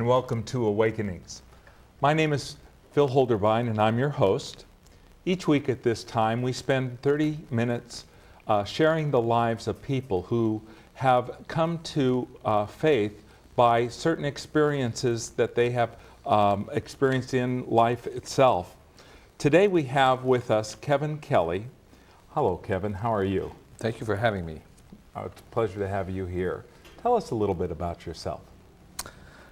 and welcome to Awakenings. My name is Phil Holderbien and I'm your host. Each week at this time we spend 30 minutes sharing the lives of people who have come to faith by certain experiences that they have experienced in life itself. Today we have with us Kevin Kelly. Hello Kevin, how are you? Thank you for having me. It's a pleasure to have you here. Tell us a little bit about yourself.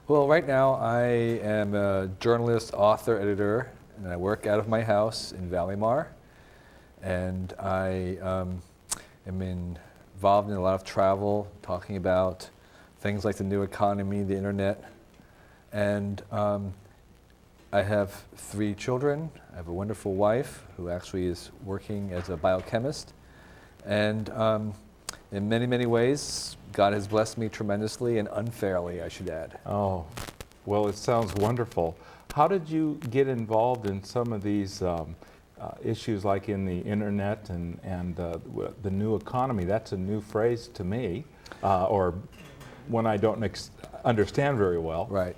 Well, right now I am a journalist, author, editor, and I work out of my house in Valleymar. And I am involved in a lot of travel, talking about things like the new economy, the internet. And I have 3 children. I have a wonderful wife who actually is working as a biochemist. And in many, many ways, God has blessed me tremendously and unfairly, I should add. Oh, well, it sounds wonderful. How did you get involved in some of these issues like in the internet and the new economy? That's a new phrase to me, or one I don't understand very well. Right.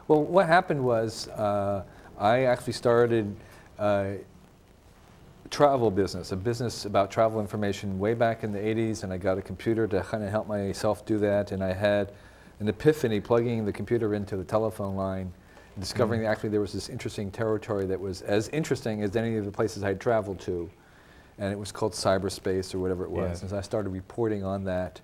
Well, what happened was I actually started a travel business, a business about travel information way back in the 80s, and I got a computer to kind of help myself do that, and I had an epiphany plugging the computer into the telephone line and discovering that actually there was this interesting territory that was as interesting as any of the places I'd traveled to, and it was called cyberspace or whatever it was. Yes. And so I started reporting on that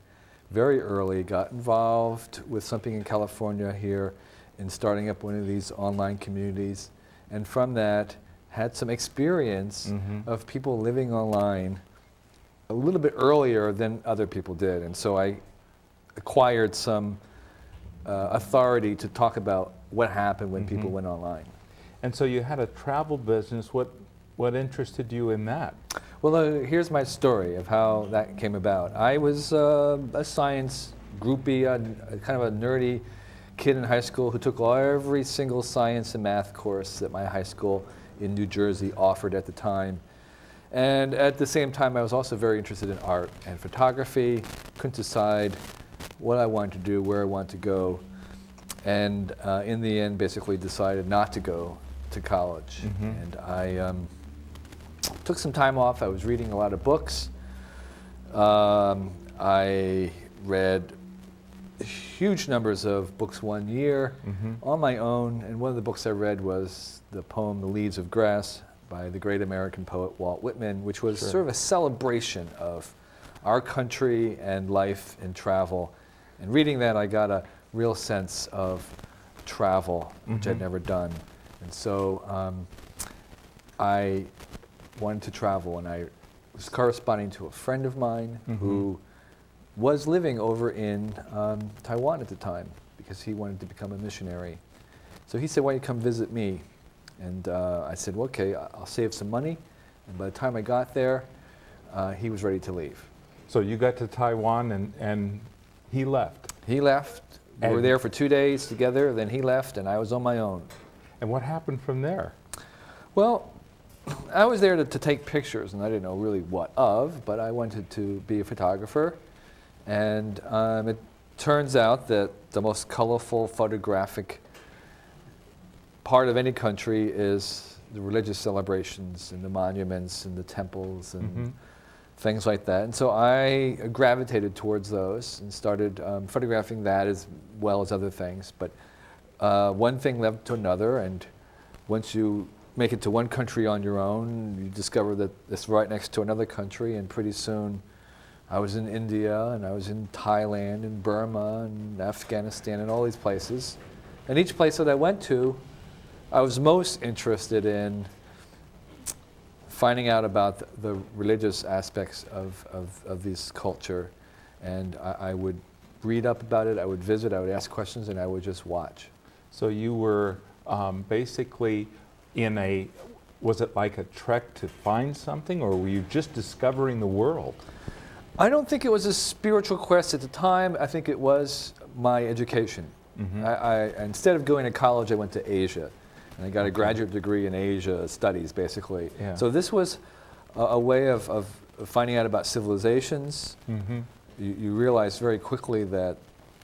very early, got involved with something in California here in starting up one of these online communities, and from that had some experience of people living online a little bit earlier than other people did. And so I acquired some authority to talk about what happened when people went online. And so you had a travel business. What interested you in that? Well, here's my story of how that came about. I was a science groupie, kind of a nerdy kid in high school who took every single science and math course that my high school in New Jersey offered at the time. And at the same time, I was also very interested in art and photography, couldn't decide what I wanted to do, where I wanted to go, and in the end basically decided not to go to college. And I took some time off. I was reading a lot of books. I read huge numbers of books one year on my own, and one of the books I read was the poem The Leaves of Grass by the great American poet Walt Whitman, which was sort of a celebration of our country and life and travel. And reading that, I got a real sense of travel, which I'd never done. And so I wanted to travel, and I was corresponding to a friend of mine who was living over in Taiwan at the time because he wanted to become a missionary. So he said, why don't you come visit me? And I said, well, okay, I'll save some money. And by the time I got there, he was ready to leave. So you got to Taiwan and he left? He left. We were there for 2 days together, then he left and I was on my own. And what happened from there? Well, I was there to take pictures, and I didn't know really what of, but I wanted to be a photographer. And it turns out that the most colorful photographic part of any country is the religious celebrations and the monuments and the temples and things like that. And so I gravitated towards those and started photographing that as well as other things. But one thing led to another, and once you make it to one country on your own, you discover that it's right next to another country, and pretty soon I was in India, and I was in Thailand, and Burma, and Afghanistan, and all these places. And each place that I went to, I was most interested in finding out about the religious aspects of this culture. And I would read up about it, I would visit, I would ask questions, and I would just watch. So you were basically in a, was it like a trek to find something, or were you just discovering the world? I don't think it was a spiritual quest at the time. I think it was my education. Instead of going to college, I went to Asia. And I got a graduate degree in Asia studies, basically. Yeah. So this was a way of finding out about civilizations. You realize very quickly that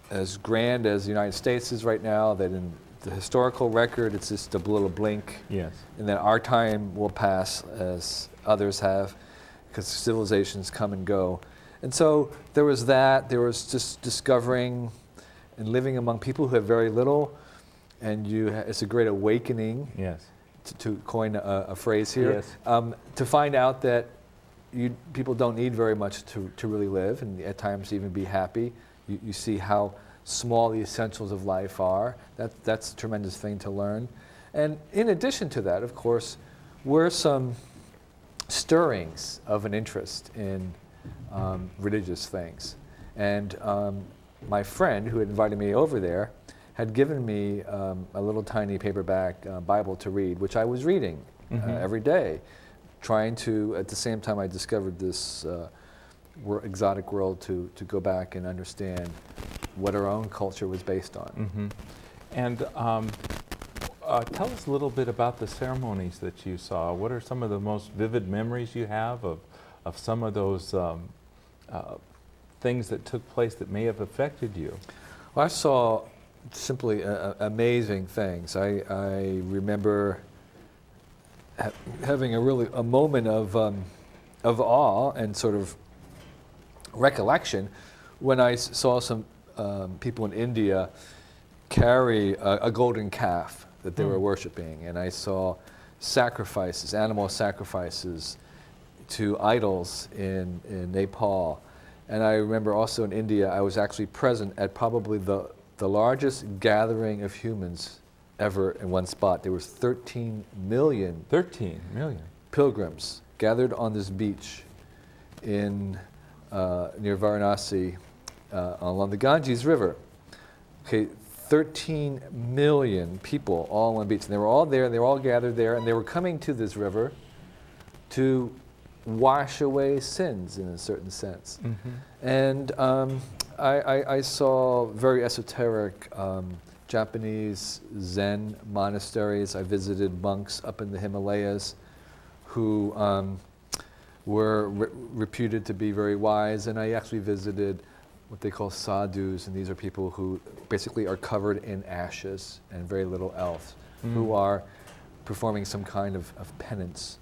as grand as the United States is right now, that in the historical record, it's just a little blink. Yes. And then our time will pass as others have, because civilizations come and go. And so there was that. There was just discovering and living among people who have very little, and it's a great awakening. Yes. To coin a phrase here, Yes. to find out that people don't need very much to really live, and at times even be happy. You see how small the essentials of life are. That's a tremendous thing to learn. And in addition to that, of course, were some stirrings of an interest in religious things. And my friend who had invited me over there had given me a little tiny paperback Bible to read, which I was reading every day, trying to, at the same time I discovered this exotic world, to go back and understand what our own culture was based on. Mm-hmm. And tell us a little bit about the ceremonies that you saw. What are some of the most vivid memories you have of some of those things that took place that may have affected you? Well, I saw simply amazing things. I remember having a moment of awe and sort of recollection when I saw some people in India carry a golden calf that they were worshiping, and I saw sacrifices, animal sacrifices to idols in Nepal. And I remember also in India, I was actually present at probably the largest gathering of humans ever in one spot. There was 13 million 13 million pilgrims gathered on this beach in near Varanasi along the Ganges River. Okay, 13 million people all on one beach. And they were all there, they were all gathered there, and they were coming to this river to wash away sins in a certain sense. Mm-hmm. And I saw very esoteric Japanese Zen monasteries. I visited monks up in the Himalayas who were reputed to be very wise, and I actually visited what they call sadhus, and these are people who basically are covered in ashes and very little else, who are performing some kind of penance.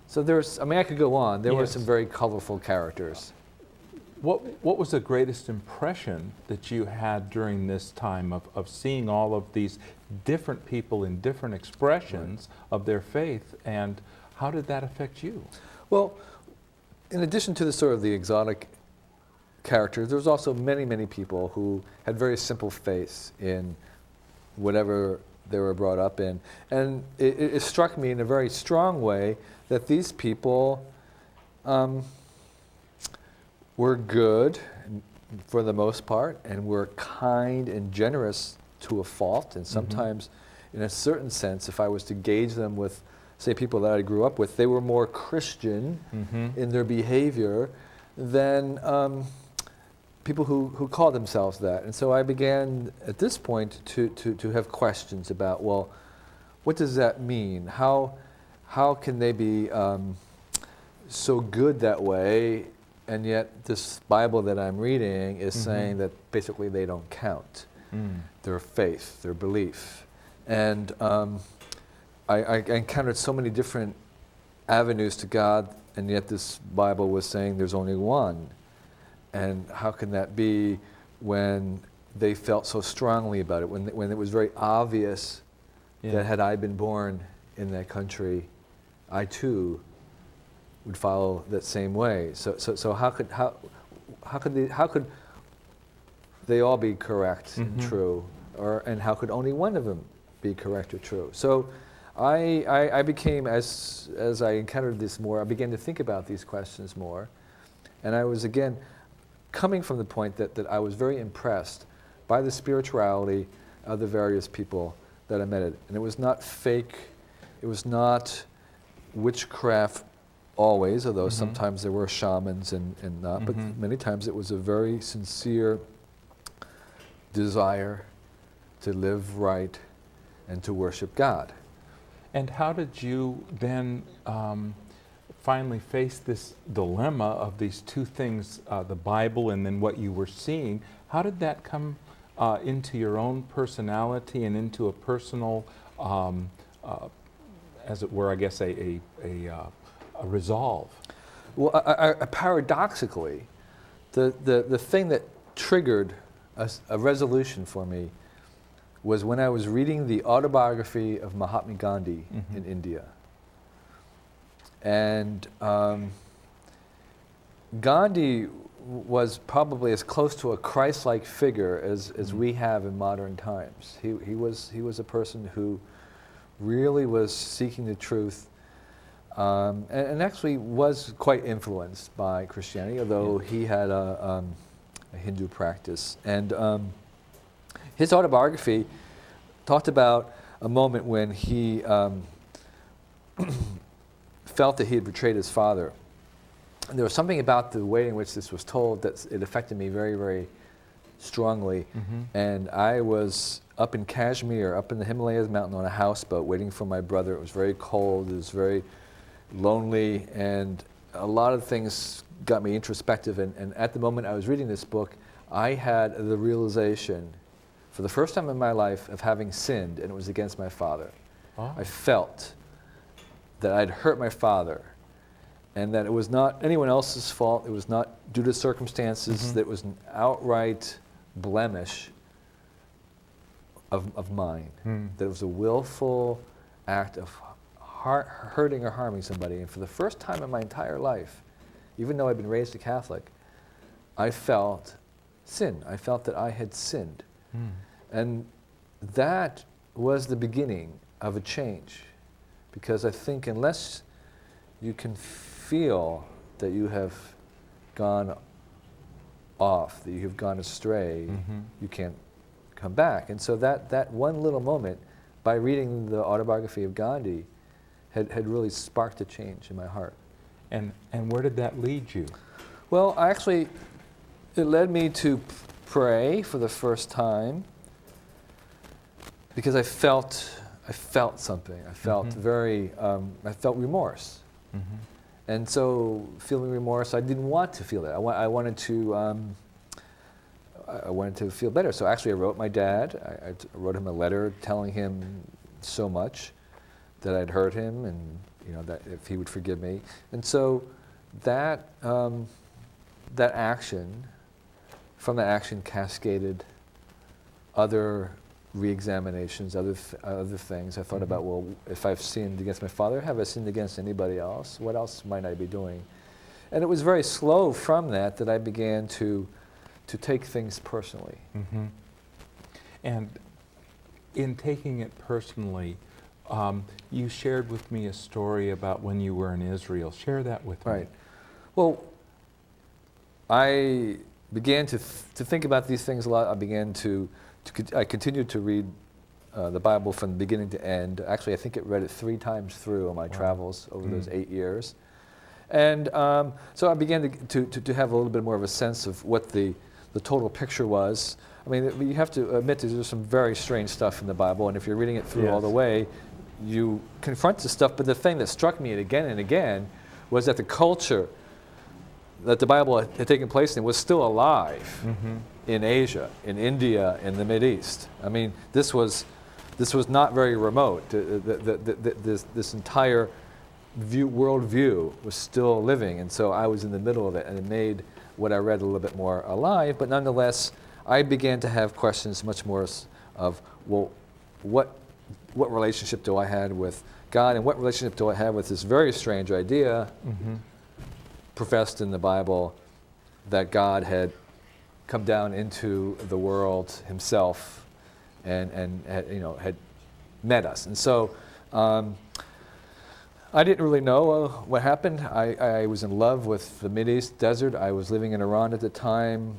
So I could go on. There were some very colorful characters. What was the greatest impression that you had during this time of seeing all of these different people in different expressions of their faith, and how did that affect you? Well, in addition to the sort of the exotic characters, there was also many, many people who had very simple faith in whatever they were brought up in. And it struck me in a very strong way that these people were good for the most part, and were kind and generous to a fault. And sometimes, in a certain sense, if I was to gauge them with, say, people that I grew up with, they were more Christian in their behavior than people who call themselves that. And so I began at this point to have questions about, well, what does that mean? How can they be so good that way, and yet this Bible that I'm reading is saying that basically they don't count. Their faith, their belief. And I encountered so many different avenues to God, and yet this Bible was saying there's only one. And how can that be when they felt so strongly about it, when it was very obvious that had I been born in that country, I too would follow that same way. So how could they all be correct and true, and how could only one of them be correct or true? So I became, as I encountered this more, I began to think about these questions more, and I was again coming from the point that I was very impressed by the spirituality of the various people that I met. And it was not fake, it was not witchcraft always, although sometimes there were shamans and not, but many times it was a very sincere desire to live right and to worship God. And how did you then finally face this dilemma of these two things, the Bible and then what you were seeing? How did that come into your own personality and into a personal, as it were, I guess, a resolve. Well, paradoxically, the thing that triggered a resolution for me was when I was reading the autobiography of Mahatma Gandhi in India. And Gandhi was probably as close to a Christ-like figure as we have in modern times. He was a person who really was seeking the truth, and actually was quite influenced by Christianity, although he had a Hindu practice. And his autobiography talked about a moment when he felt that he had betrayed his father. And there was something about the way in which this was told that it affected me very, very strongly. And I was up in Kashmir, up in the Himalayas mountain on a houseboat waiting for my brother. It was very cold, it was very lonely, and a lot of things got me introspective. And at the moment I was reading this book, I had the realization, for the first time in my life, of having sinned, and it was against my father. Oh. I felt that I'd hurt my father, and that it was not anyone else's fault, it was not due to circumstances, that it was an outright blemish of mine, that it was a willful act of hurting or harming somebody. And for the first time in my entire life, even though I'd been raised a Catholic, I felt sin. I felt that I had sinned. And that was the beginning of a change, because I think unless you can feel that you have gone off, that you have gone astray, you can't come back. And so that one little moment, by reading the autobiography of Gandhi, had really sparked a change in my heart. And where did that lead you? Well, actually, it led me to pray for the first time, because I felt something. I felt I felt remorse. And so, feeling remorse, I didn't want to feel that. I wanted to feel better. So actually, I wrote my dad. I wrote him a letter telling him so much, that I'd hurt him, and that if he would forgive me. And so, that action, from that action cascaded other re-examinations, other things. I thought about, well, if I've sinned against my father, have I sinned against anybody else? What else might I be doing? And it was very slow from that I began to take things personally. And in taking it personally, you shared with me a story about when you were in Israel. Share that with me. Right. Well, I began to think about these things a lot. I continued to read the Bible from beginning to end. Actually, I think I read it 3 times through on my travels over those 8 years. And so I began to have a little bit more of a sense of what the total picture was. I mean, you have to admit that there's some very strange stuff in the Bible, and if you're reading it through all the way, you confront the stuff. But the thing that struck me again and again was that the culture that the Bible had taken place in was still alive in Asia, in India, in the Mideast. I mean, this was not very remote. This entire worldview was still living, and so I was in the middle of it, and it made what I read a little bit more alive. But nonetheless, I began to have questions much more of, well, what relationship do I have with God, and what relationship do I have with this very strange idea professed in the Bible that God had come down into the world himself and had met us. And so I didn't really know what happened. I was in love with the Mideast desert. I was living in Iran at the time,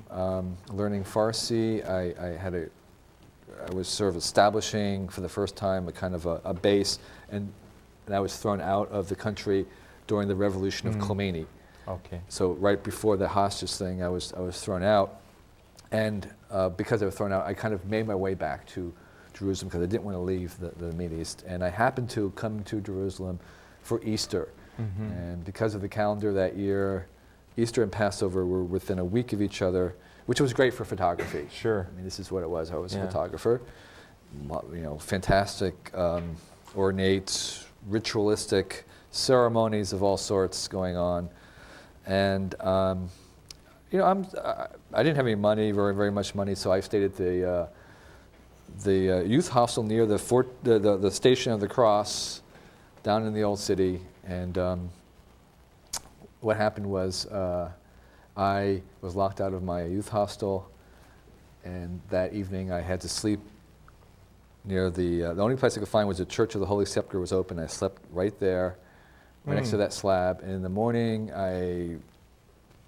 learning Farsi. I was sort of establishing for the first time a kind of a base, and I was thrown out of the country during the revolution of Khomeini. Okay. So right before the hostage thing, I was thrown out, and because I was thrown out, I kind of made my way back to Jerusalem because I didn't want to leave the Mideast. And I happened to come to Jerusalem for Easter, and because of the calendar that year, Easter and Passover were within a week of each other, which was great for photography. Sure. I mean, this is what it was. I was a Yeah. photographer. Fantastic, ornate, ritualistic ceremonies of all sorts going on. And, I didn't have any money, very much money, so I stayed at the youth hostel near the Station of the Cross down in the old city. And what happened was I was locked out of my youth hostel, and that evening I had to sleep near the only place I could find was the Church of the Holy Sepulchre was open. I slept right there, right next to that slab. And in the morning, I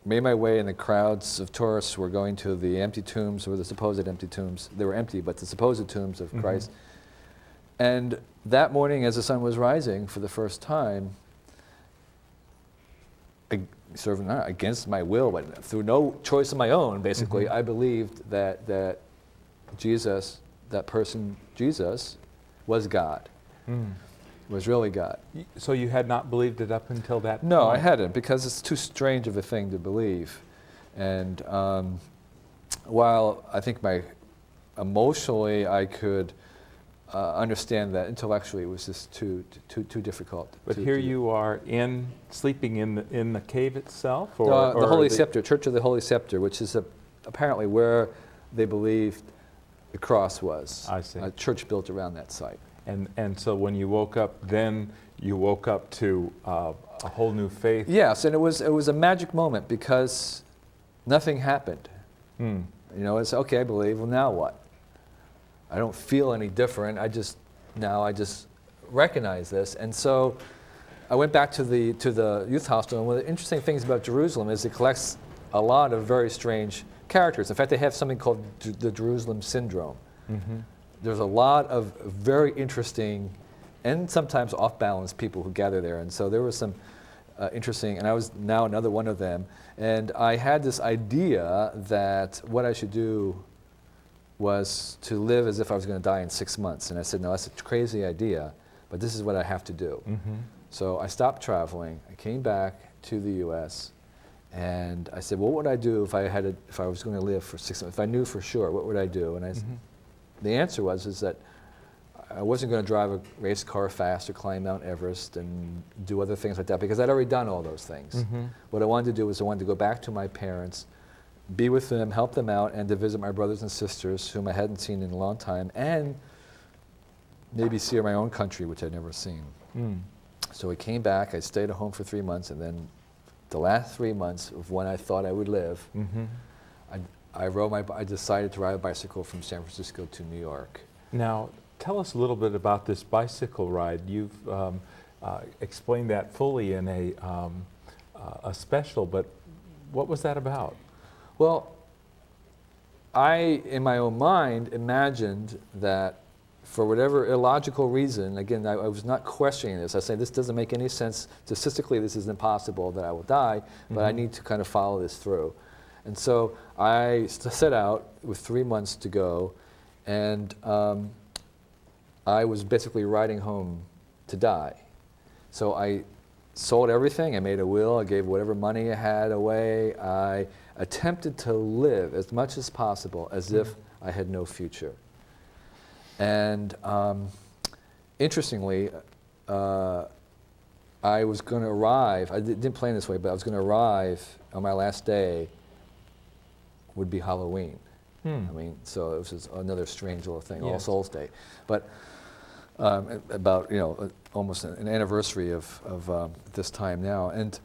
made my way, and the crowds of tourists were going to the empty tombs, or the supposed empty tombs. They were empty, but the supposed tombs of Christ. And that morning, as the sun was rising for the first time, sort of not against my will, but through no choice of my own, basically, I believed that Jesus, that person, Jesus, was God, was really God. So you had not believed it up until that No, point? I hadn't, because it's too strange of a thing to believe. And while I think emotionally I could understand that, intellectually it was just too difficult. But here you are sleeping in the cave itself? The Holy Sepulchre, Church of the Holy Sepulchre, which is apparently where they believed the cross was. I see. A church built around that site. And so when you woke up, then you woke up to a whole new faith? Yes, and it was a magic moment because nothing happened. It's okay, I believe. Well, now what? I don't feel any different. I just recognize this. And so I went back to the youth hostel, and one of the interesting things about Jerusalem is it collects a lot of very strange characters. In fact, they have something called the Jerusalem syndrome. There's a lot of very interesting and sometimes off-balance people who gather there. And so there was some interesting, and I was now another one of them. And I had this idea that what I should do was to live as if I was going to die in 6 months. And I said, no, that's a crazy idea, but this is what I have to do. So I stopped traveling. I came back to the U.S., and I said, well, what would I do if I was going to live for 6 months? If I knew for sure, what would I do? And the answer was that I wasn't going to drive a race car fast or climb Mount Everest and do other things like that, because I'd already done all those things. What I wanted to do was I wanted to go back to my parents, be with them, help them out, and to visit my brothers and sisters whom I hadn't seen in a long time, and maybe see my own country, which I'd never seen. So I came back, I stayed at home for 3 months, and then the last 3 months of when I thought I would live, I decided to ride a bicycle from San Francisco to New York. Now, tell us a little bit about this bicycle ride. You've explained that fully in a special, but what was that about? Well, I, in my own mind, imagined that for whatever illogical reason, again, I was not questioning this. I say, this doesn't make any sense. Statistically, this is impossible that I will die, but I need to kind of follow this through. And so I set out with 3 months to go, and I was basically riding home to die. So I sold everything. I made a will. I gave whatever money I had away. I attempted to live as much as possible as if I had no future. And interestingly, I was going to arrive, I didn't plan this way, but I was going to arrive on my last day would be Halloween. I mean, so it was just another strange little thing, All Souls Day. But about, almost an anniversary of this time now. And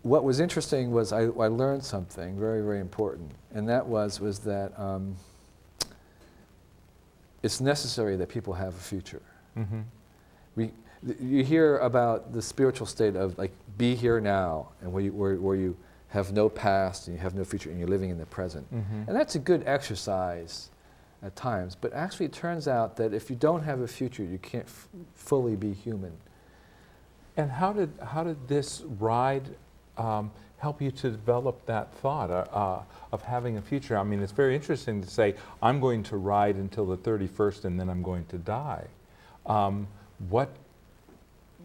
what was interesting was I learned something very, very important, and that was that it's necessary that people have a future. You hear about the spiritual state of like, be here now, and where you have no past and you have no future and you're living in the present. And that's a good exercise at times, but actually it turns out that if you don't have a future, you can't fully be human. And how did this ride help you to develop that thought of having a future? I mean, it's very interesting to say, I'm going to ride until the 31st and then I'm going to die.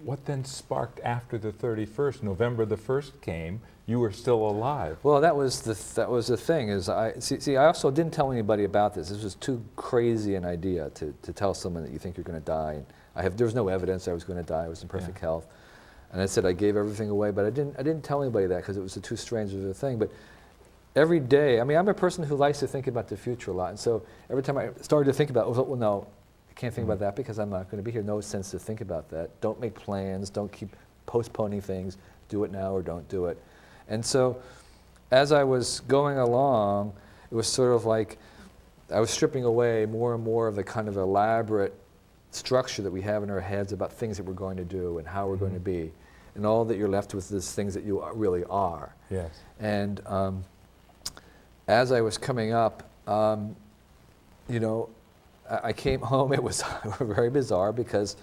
what then sparked after the 31st? November the 1st came, you were still alive. Well, that was the thing, is I also didn't tell anybody about this. This was too crazy an idea to tell someone that you think you're going to die. And there was no evidence I was going to die. I was in perfect health. And I said I gave everything away, but I didn't tell anybody that because it was too strange of a thing. But every day, I mean, I'm a person who likes to think about the future a lot. And so every time I started to think about it, I was like, well, no, I can't think about that because I'm not going to be here. No sense to think about that. Don't make plans. Don't keep postponing things. Do it now or don't do it. And so as I was going along, it was sort of like I was stripping away more and more of the kind of elaborate structure that we have in our heads about things that we're going to do and how we're going to be. And all that you're left with is things that you really are. Yes. And as I was coming up, you know, I came home. It was very bizarre because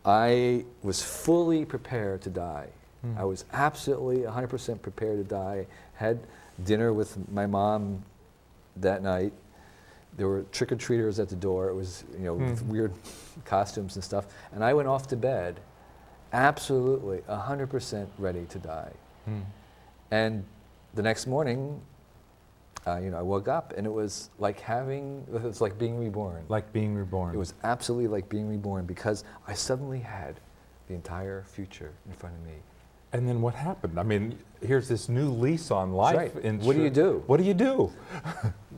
I was fully prepared to die. I was absolutely 100% prepared to die. Had dinner with my mom that night. There were trick-or-treaters at the door. It was, you know, with weird costumes and stuff. And I went off to bed absolutely 100% ready to die. And the next morning, you know, I woke up and it was like being reborn. Like being reborn. It was absolutely like being reborn because I suddenly had the entire future in front of me. And then what happened? I mean, here's this new lease on life. That's right. What do you do? What do you do?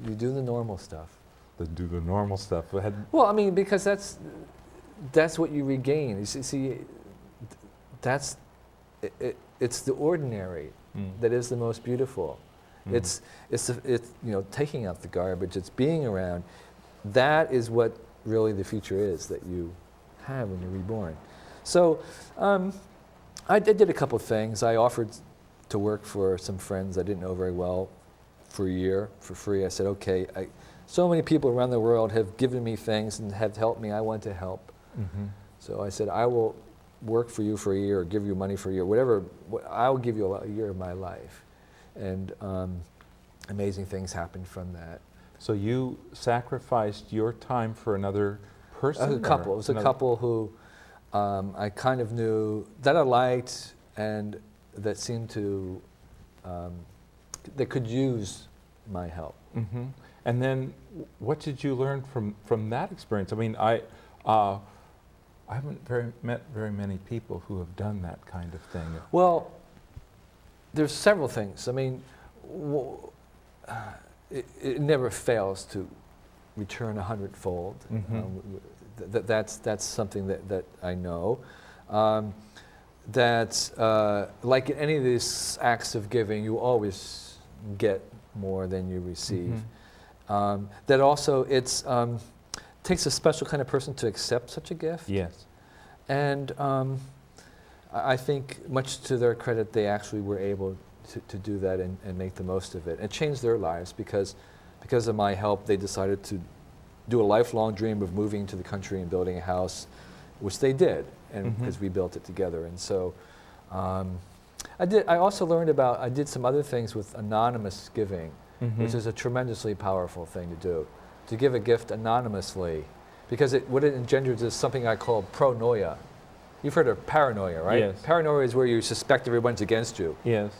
You do the normal stuff. Do the normal stuff. Well, I mean, because that's what you regain. You see, it's the ordinary that is the most beautiful. It's you know, taking out the garbage. It's being around. That is what really the future is that you have when you're reborn. So I did a couple of things. I offered to work for some friends I didn't know very well for a year for free. I said, okay, so many people around the world have given me things and have helped me. I want to help. So I said, I will work for you for a year or give you money for a year, whatever. I'll give you a year of my life. And amazing things happened from that. So you sacrificed your time for another person? A couple. It was a couple who I kind of knew that I liked and that seemed to, that could use my help. And then what did you learn from that experience? I mean, I haven't met very many people who have done that kind of thing. Well, there's several things. I mean, it never fails to return 100-fold. That's something that I know. That like in any of these acts of giving, you always get more than you receive. That also takes a special kind of person to accept such a gift. Yes. And I think, much to their credit, they actually were able to do that and make the most of it. It changed their lives because of my help. They decided to do a lifelong dream of moving to the country and building a house, which they did, and because we built it together. And so I also learned about, I did some other things with anonymous giving, which is a tremendously powerful thing to do, to give a gift anonymously, because what it engenders is something I call pronoia. You've heard of paranoia, right? Yes. Paranoia is where you suspect everyone's against you. Yes.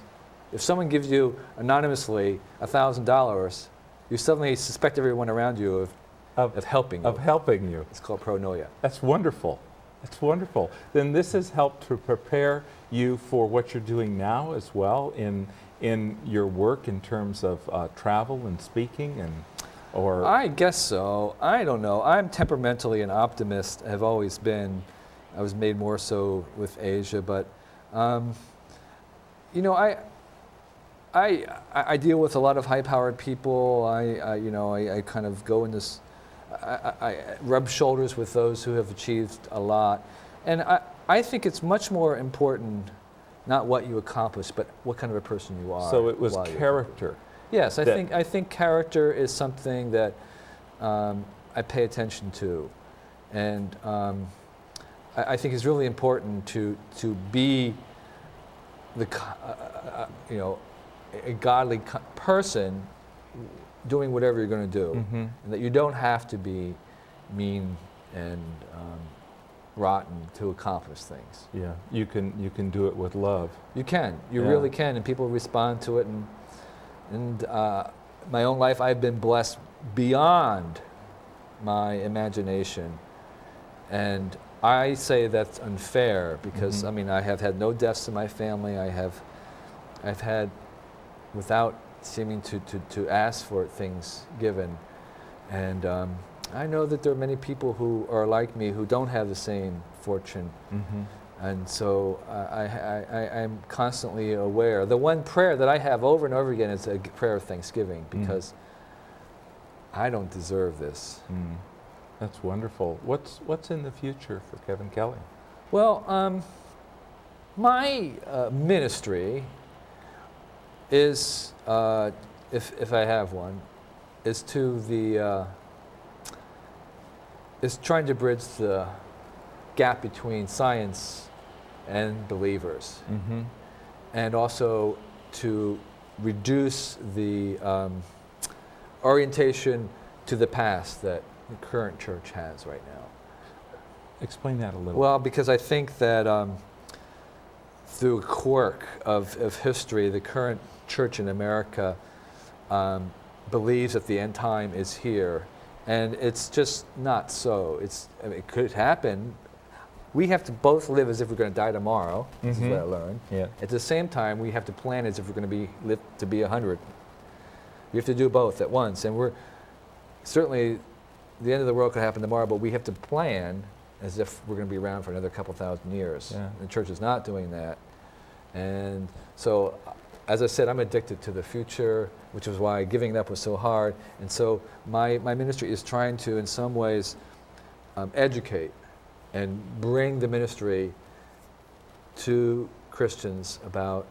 If someone gives you anonymously $1,000, you suddenly suspect everyone around you of helping you. Of helping you. It's called pronoia. That's wonderful. That's wonderful. Then this has helped to prepare you for what you're doing now as well in your work in terms of travel and speaking or. I guess so. I don't know. I'm temperamentally an optimist. Have always been. I was made more so with Asia, but you know, I deal with a lot of high-powered people. I kind of go in this. I rub shoulders with those who have achieved a lot, and I think it's much more important not what you accomplish, but what kind of a person you are. So it was character. Yes, I think character is something that I pay attention to, and I think it's really important to be a godly person doing whatever you're going to do, and that you don't have to be mean and rotten to accomplish things. Yeah, you can do it with love. You can. You Yeah. really can, and people respond to it. And my own life, I've been blessed beyond my imagination. And I say that's unfair because, Mhm. I mean, I have had no deaths in my family. I've had, without seeming to ask for things given. And I know that there are many people who are like me who don't have the same fortune. Mm-hmm. And so I'm constantly aware. The one prayer that I have over and over again is a prayer of thanksgiving because I don't deserve this. Mm. That's wonderful. What's in the future for Kevin Kelly? Well, my ministry is, if I have one, is is trying to bridge the gap between science and believers, Mm-hmm. and also to reduce the orientation to the past that the current church has right now. Explain that a little. Well, because I think that through a quirk of history, the current church in America believes that the end time is here, and it's just not so. I mean, it could happen. We have to both live as if we're going to die tomorrow. This is what I learned. Yeah. At the same time, we have to plan as if we're going to live to be 100. We have to do both at once, and we're certainly the end of the world could happen tomorrow, but we have to plan as if we're going to be around for another couple thousand years. Yeah. The church is not doing that. And so, as I said, I'm addicted to the future, which is why giving it up was so hard. And so my ministry is trying to, in some ways, educate and bring the ministry to Christians about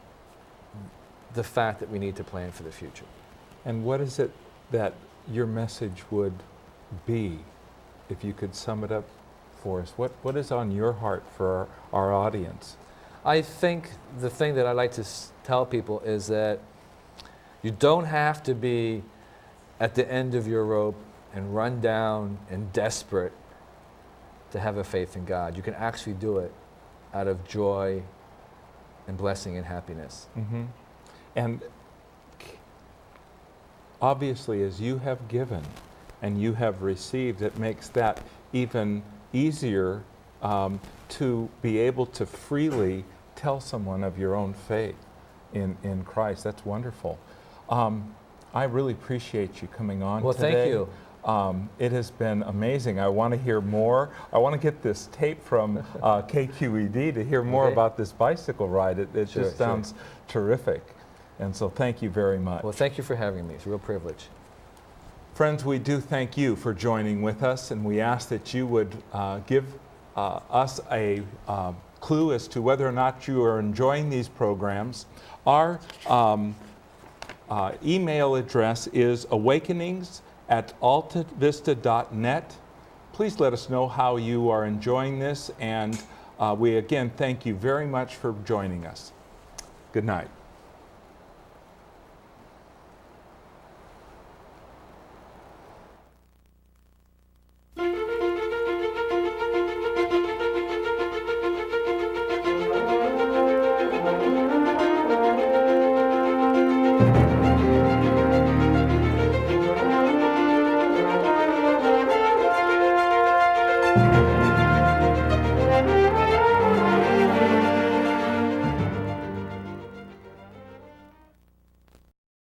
the fact that we need to plan for the future. And what is it that your message would be, if you could sum it up for us? What is on your heart for our audience? I think the thing that I like to tell people is that you don't have to be at the end of your rope and run down and desperate to have a faith in God. You can actually do it out of joy and blessing and happiness. Mm-hmm. And obviously, as you have given and you have received, it makes that even easier to be able to freely tell someone of your own faith in Christ. That's wonderful. I really appreciate you coming on Well, today. thank you. It has been amazing. I want to hear more. I want to get this tape from KQED to hear more Okay. about this bicycle ride. It Sure, just sounds terrific. And so thank you very much. Well, thank you for having me. It's a real privilege. Friends, we do thank you for joining with us, and we ask that you would give us a clue as to whether or not you are enjoying these programs. Our email address is awakenings@altavista.net. Please let us know how you are enjoying this, and we again thank you very much for joining us. Good night.